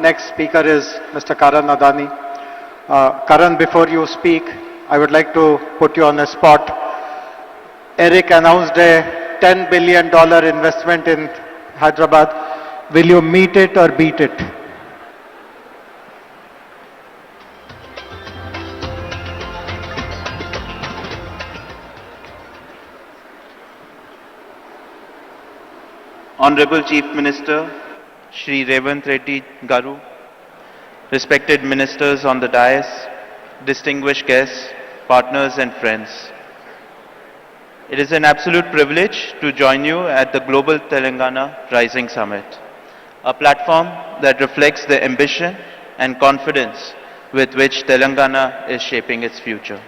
Next speaker is Mr. Karan Adani. Karan, before you speak, I would like to put you on the spot. Eric announced a $10 billion investment in Hyderabad. Will you meet it or beat it? Honorable Chief Minister, Shri Revant Reddy Garu, respected ministers on the dais, distinguished guests, partners and friends. It is an absolute privilege to join you at the Global Telangana Rising Summit, a platform that reflects the ambition and confidence with which Telangana is shaping its future.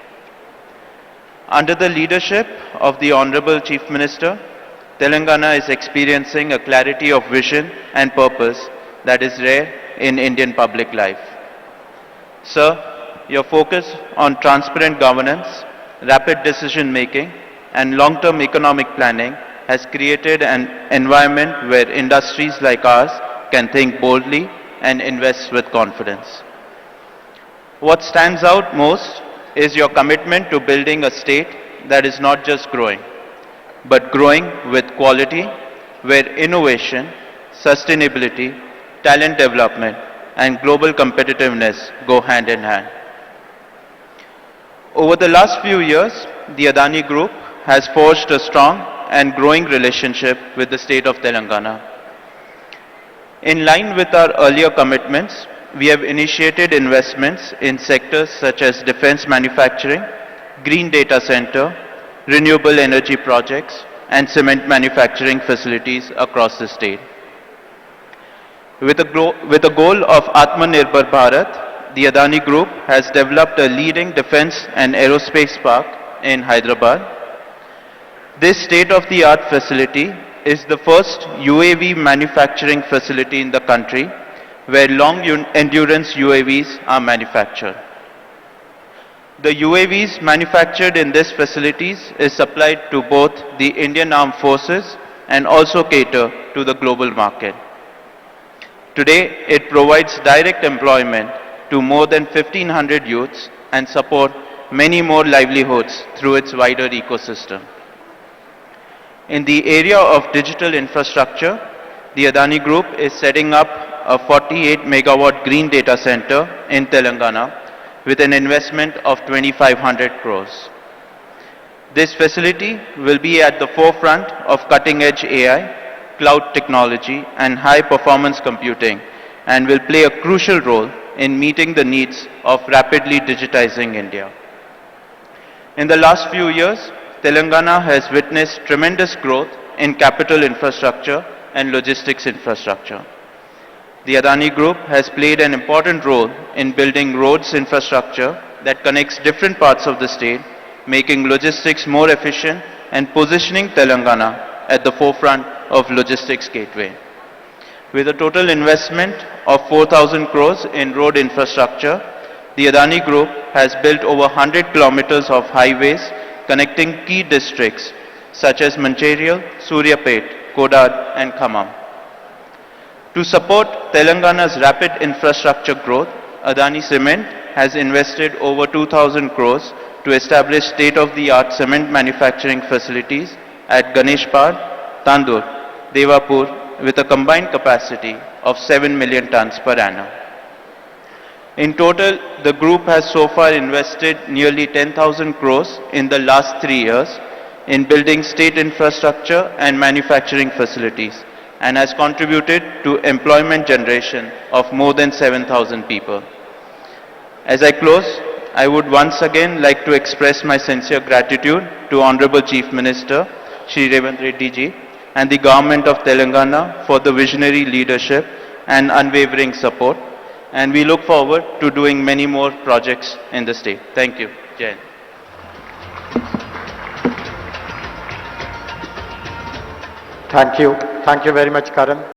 Under the leadership of the Honorable Chief Minister, Telangana is experiencing a clarity of vision and purpose that is rare in Indian public life. Sir, your focus on transparent governance, rapid decision making, and long-term economic planning has created an environment where industries like ours can think boldly and invest with confidence. What stands out most is your commitment to building a state that is not just growing, but growing with quality, where innovation, sustainability, talent development, and global competitiveness go hand in hand. Over the last few years, the Adani Group has forged a strong and growing relationship with the state of Telangana. In line with our earlier commitments, we have initiated investments in sectors such as defense manufacturing, green data center, renewable energy projects, and cement manufacturing facilities across the state. With the goal of Atmanirbhar Bharat, the Adani Group has developed a leading defense and aerospace park in Hyderabad. This state-of-the-art facility is the first UAV manufacturing facility in the country where long-endurance UAVs are manufactured. The UAVs manufactured in these facilities is supplied to both the Indian Armed Forces and also cater to the global market. Today, it provides direct employment to more than 1,500 youths and support many more livelihoods through its wider ecosystem. In the area of digital infrastructure, the Adani Group is setting up a 48 megawatt green data center in Telangana with an investment of 2,500 crores. This facility will be at the forefront of cutting-edge AI, cloud technology, and high-performance computing, and will play a crucial role in meeting the needs of rapidly digitizing India. In the last few years, Telangana has witnessed tremendous growth in capital infrastructure and logistics infrastructure. The Adani Group has played an important role in building roads infrastructure that connects different parts of the state, making logistics more efficient and positioning Telangana at the forefront of logistics gateway. With a total investment of 4,000 crores in road infrastructure, the Adani Group has built over 100 kilometers of highways connecting key districts such as Mancherial, Suryapet, Kodad and Khammam. To support Telangana's rapid infrastructure growth, Adani Cement has invested over 2,000 crores to establish state-of-the-art cement manufacturing facilities at Ganeshpad, Tandur, Devapur with a combined capacity of 7 million tons per annum. In total, the group has so far invested nearly 10,000 crores in the last 3 years in building state infrastructure and manufacturing facilities, and has contributed to employment generation of more than 7,000 people. As I close, I would once again like to express my sincere gratitude to Honorable Chief Minister, Shri Revant Reddy ji, and the Government of Telangana for the visionary leadership and unwavering support. And we look forward to doing many more projects in the state. Thank you. Jai Hind. Thank you. Thank you very much, Karan.